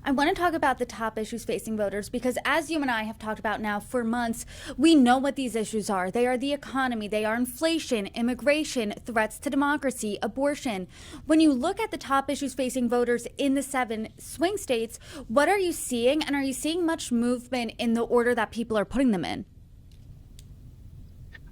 I want to talk about the top issues facing voters because, as you and I have talked about now for months, we know what these issues are. They are the economy, they are inflation, immigration, threats to democracy, abortion. When you look at the top issues facing voters in the 7 swing states, what are you seeing? And are you seeing much movement in the order that people are putting them in?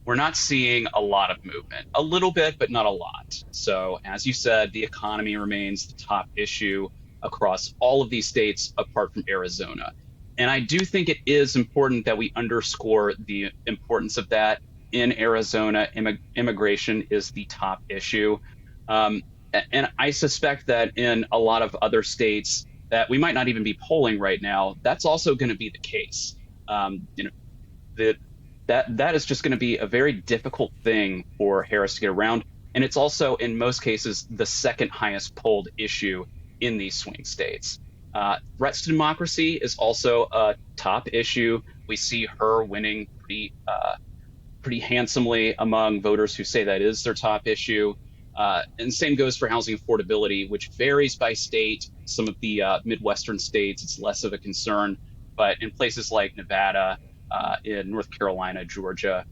We're not seeing a lot of movement, a little bit, but not a lot. So, as you said, the economy remains the top issue across all of these states apart from Arizona. And I do think it is important that we underscore the importance of that. In Arizona, immigration is the top issue. And I suspect that in a lot of other states that we might not even be polling right now, that's also going to be the case. You know, the that is just going to be a very difficult thing for Harris to get around. And it's also, in most cases, the second highest polled issue in these swing states. Threats to democracy is also a top issue. We see her winning pretty handsomely among voters who say that is their top issue. And same goes for housing affordability, which varies by state. Some of the Midwestern states, it's less of a concern. But in places like Nevada, in North Carolina, Georgia,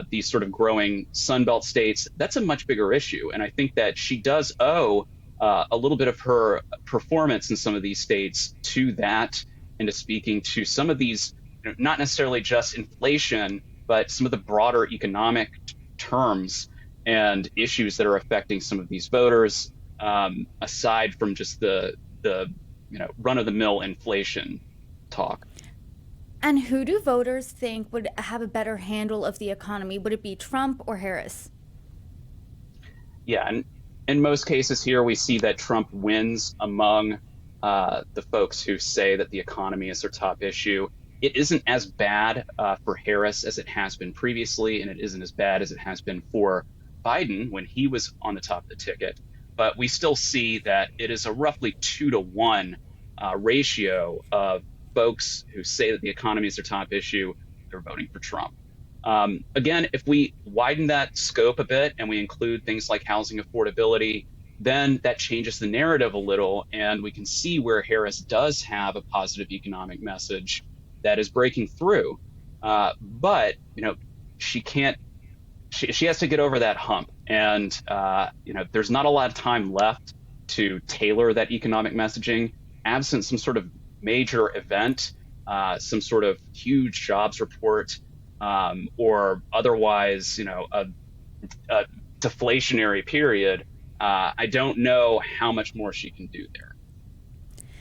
these sort of growing Sunbelt states, that's a much bigger issue. And I think that she does owe a little bit of her performance in some of these states to that, and to speaking to some of these, not necessarily just inflation, but some of the broader economic terms and issues that are affecting some of these voters, aside from just the run of the mill inflation talk. And who do voters think would have a better handle of the economy? Would it be Trump or Harris? Yeah, and in most cases here, we see that Trump wins among the folks who say that the economy is their top issue. It isn't as bad for Harris as it has been previously, and it isn't as bad as it has been for Biden when he was on the top of the ticket. But we still see that it is a roughly 2-to-1 ratio of folks who say that the economy is their top issue, they're voting for Trump. Again, if we widen that scope a bit and we include things like housing affordability, then that changes the narrative a little, and we can see where Harris does have a positive economic message that is breaking through. But she can't. She has to get over that hump, and there's not a lot of time left to tailor that economic messaging, absent some sort of major event, some sort of huge jobs report, or otherwise, a deflationary period. I don't know how much more she can do there.